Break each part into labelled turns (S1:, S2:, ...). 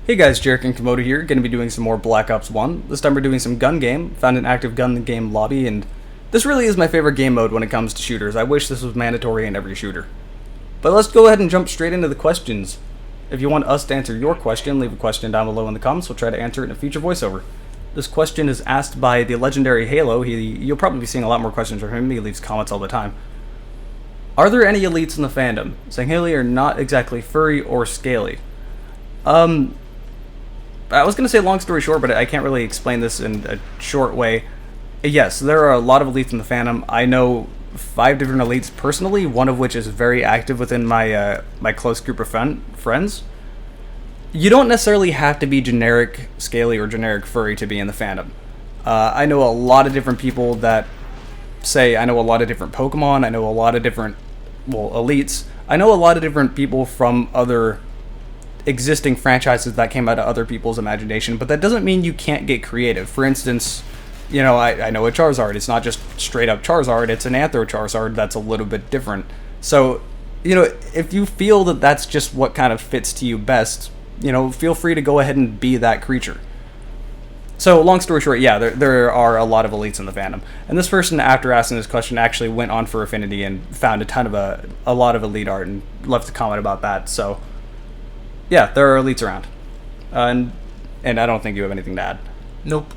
S1: Hey guys, Jarek and Komodo here, going to be doing some more Black Ops 1. This time we're doing some gun game, found an active gun game lobby, and this really is my favorite game mode when it comes to shooters. I wish this was mandatory in every shooter. But let's go ahead and jump straight into the questions. If you want us to answer your question, leave a question down below in the comments, we'll try to answer it in a future voiceover. This question is asked by the legendary Halo. You'll probably be seeing a lot more questions from him, he leaves comments all the time. Are there any elites in the fandom? Sangheili are not exactly furry or scaly. I was going to say long story short, but I can't really explain this in a short way. Yes, there are a lot of elites in the fandom. I know 5 different elites personally, one of which is very active within my my close group of friends. You don't necessarily have to be generic scaly or generic furry to be in the fandom. I know a lot of different people that say, I know a lot of different Pokemon, I know a lot of different, elites. I know a lot of different people from other existing franchises that came out of other people's imagination, but that doesn't mean you can't get creative. For instance, I know a Charizard. It's not just straight up Charizard, it's an Anthro Charizard that's a little bit different. So, if you feel that that's just what kind of fits to you best, feel free to go ahead and be that creature. So, long story short, yeah, there are a lot of elites in the fandom. And this person, after asking this question, actually went on for Affinity and found a lot of elite art and left a comment about that. So, yeah, there are elites around. And I don't think you have anything to add.
S2: Nope.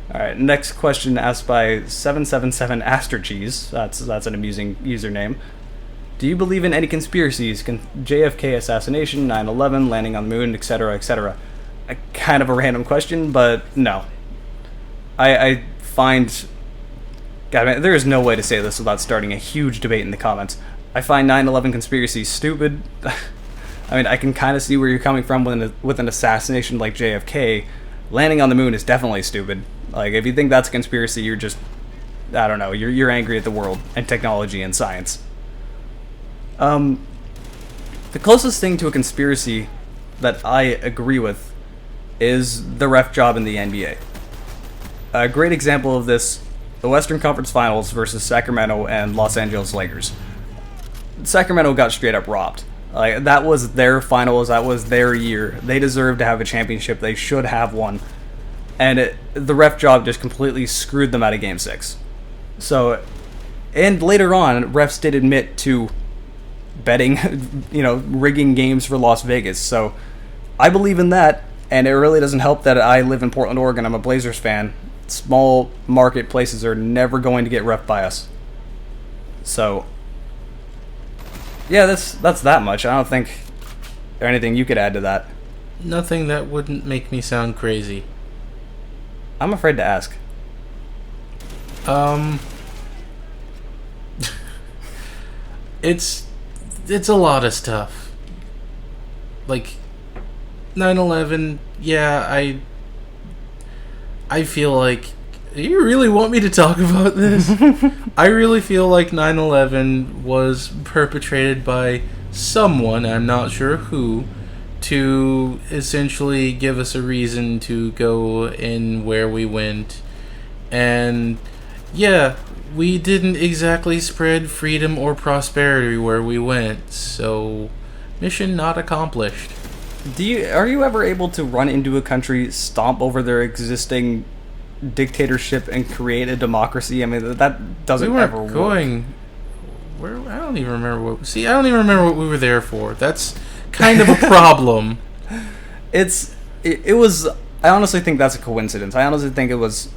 S1: Alright, next question asked by 777 Astercheese. That's an amusing username. Do you believe in any conspiracies? JFK assassination, 9/11, landing on the moon, etc., etc.? Kind of a random question, but no. I find... God, man, there is no way to say this without starting a huge debate in the comments. I find 9/11 conspiracies stupid. I mean, I can kind of see where you're coming from with an assassination like JFK. Landing on the moon is definitely stupid. Like, if you think that's a conspiracy, you're just... I don't know, you're angry at the world and technology and science. The closest thing to a conspiracy that I agree with is the ref job in the NBA. A great example of this, the Western Conference Finals versus Sacramento and Los Angeles Lakers. Sacramento got straight up robbed. Like, that was their finals, that was their year. They deserved to have a championship, they should have one. And the ref job just completely screwed them out of Game 6. So, and later on, refs did admit to betting, rigging games for Las Vegas. So, I believe in that, and it really doesn't help that I live in Portland, Oregon. I'm a Blazers fan. Small market places are never going to get ref by us. So, yeah, that's that much. I don't think there's anything you could add to that.
S2: Nothing that wouldn't make me sound crazy.
S1: I'm afraid to ask.
S2: It's a lot of stuff. Like 9/11, yeah, I feel like you really want me to talk about this? I really feel like 9/11 was perpetrated by someone, I'm not sure who, to essentially give us a reason to go in where we went. And yeah, we didn't exactly spread freedom or prosperity where we went, so mission not accomplished.
S1: Are you ever able to run into a country, stomp over their existing dictatorship, and create a democracy? I mean, that doesn't ever work.
S2: I don't even remember what we were there for. That's kind of a problem.
S1: It was. I honestly think that's a coincidence. I honestly think it was,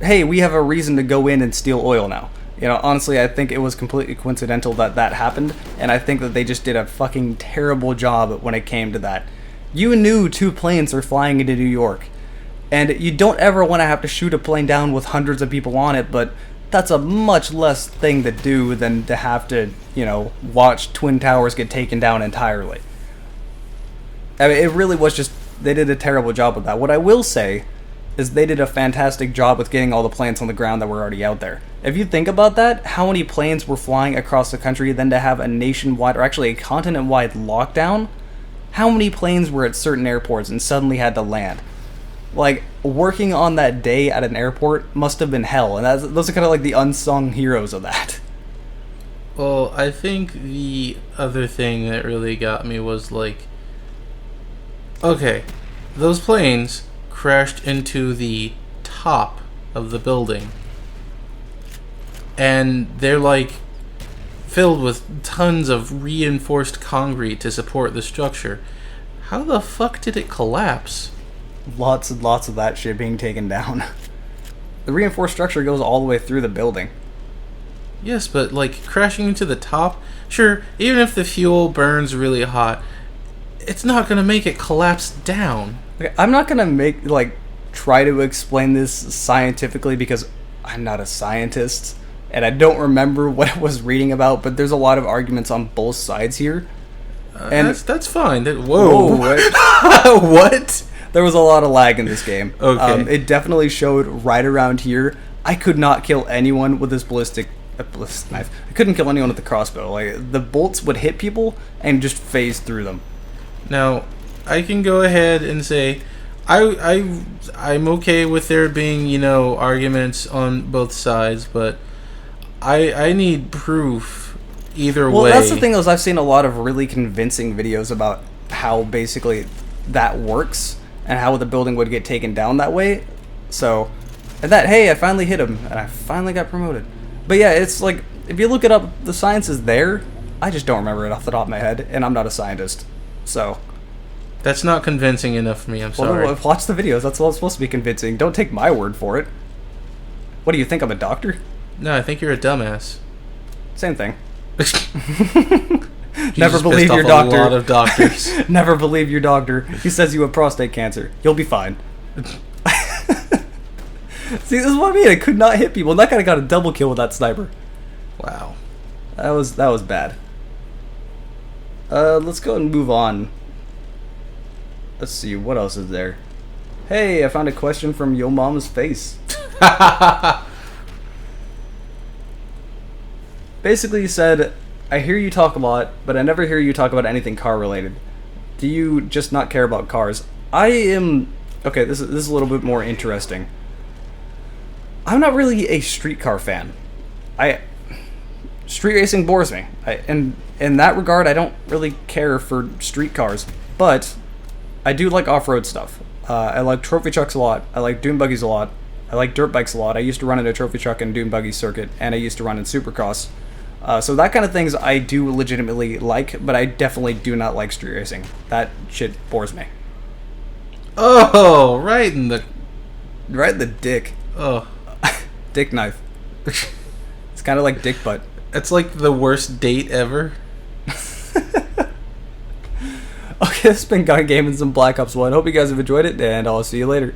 S1: hey, we have a reason to go in and steal oil now. Honestly, I think it was completely coincidental that happened, and I think that they just did a fucking terrible job when it came to that. You knew 2 planes were flying into New York, and you don't ever want to have to shoot a plane down with hundreds of people on it, but that's a much less thing to do than to have to, watch Twin Towers get taken down entirely. I mean, it really was just, they did a terrible job with that. What I will say is they did a fantastic job with getting all the planes on the ground that were already out there. If you think about that, how many planes were flying across the country, then to have a nationwide, or actually a continent-wide lockdown? How many planes were at certain airports and suddenly had to land? Like, working on that day at an airport must have been hell, and those are kind of like the unsung heroes of that.
S2: Well, I think the other thing that really got me was like, okay, those planes crashed into the top of the building. And they're like filled with tons of reinforced concrete to support the structure. How the fuck did it collapse?
S1: Lots and lots of that shit being taken down. The reinforced structure goes all the way through the building.
S2: Yes, but like crashing into the top, sure, even if the fuel burns really hot, it's not gonna make it collapse down.
S1: Okay, I'm not gonna try to explain this scientifically because I'm not a scientist and I don't remember what I was reading about, but there's a lot of arguments on both sides here.
S2: And that's fine. Whoa.
S1: Whoa.
S2: What?
S1: There was a lot of lag in this game.
S2: Okay.
S1: It definitely showed right around here. I could not kill anyone with this ballistic knife. I couldn't kill anyone with the crossbow. Like, the bolts would hit people and just phase through them.
S2: Now, I can go ahead and say I'm okay with there being, arguments on both sides, but I need proof either way.
S1: Well, that's the thing is I've seen a lot of really convincing videos about how basically that works and how the building would get taken down that way. So, and that, hey, I finally hit him and I finally got promoted. But yeah, it's like, if you look it up, the science is there. I just don't remember it off the top of my head, and I'm not a scientist. So,
S2: that's not convincing enough for me, I'm sorry.
S1: Well, watch the videos. That's all it's supposed to be convincing. Don't take my word for it. What do you think, I'm a doctor?
S2: No, I think you're a dumbass.
S1: Same thing.
S2: You
S1: Never
S2: just
S1: believe
S2: pissed
S1: your
S2: off
S1: doctor.
S2: A lot of doctors.
S1: Never believe your doctor. He says you have prostate cancer. You'll be fine. See, this is what I mean. I could not hit people. That guy got a double kill with that sniper.
S2: Wow.
S1: That was bad. Let's go and move on. Let's see, what else is there? Hey, I found a question from Yo Mama's face. Basically, he said, I hear you talk a lot, but I never hear you talk about anything car related. Do you just not care about cars? Okay, this is a little bit more interesting. I'm not really a street car fan. Street racing bores me. And in that regard, I don't really care for street cars. But I do like off-road stuff. I like trophy trucks a lot. I like dune buggies a lot. I like dirt bikes a lot. I used to run in a trophy truck and dune buggy circuit, and I used to run in supercross. So that kind of things I do legitimately like, but I definitely do not like street racing. That shit bores me.
S2: Oh, right in the
S1: dick.
S2: Oh.
S1: Dick knife. It's kind of like dick butt.
S2: It's like the worst date ever.
S1: Okay, this has been Gun Gaming, some Black Ops 1. Hope you guys have enjoyed it, and I'll see you later.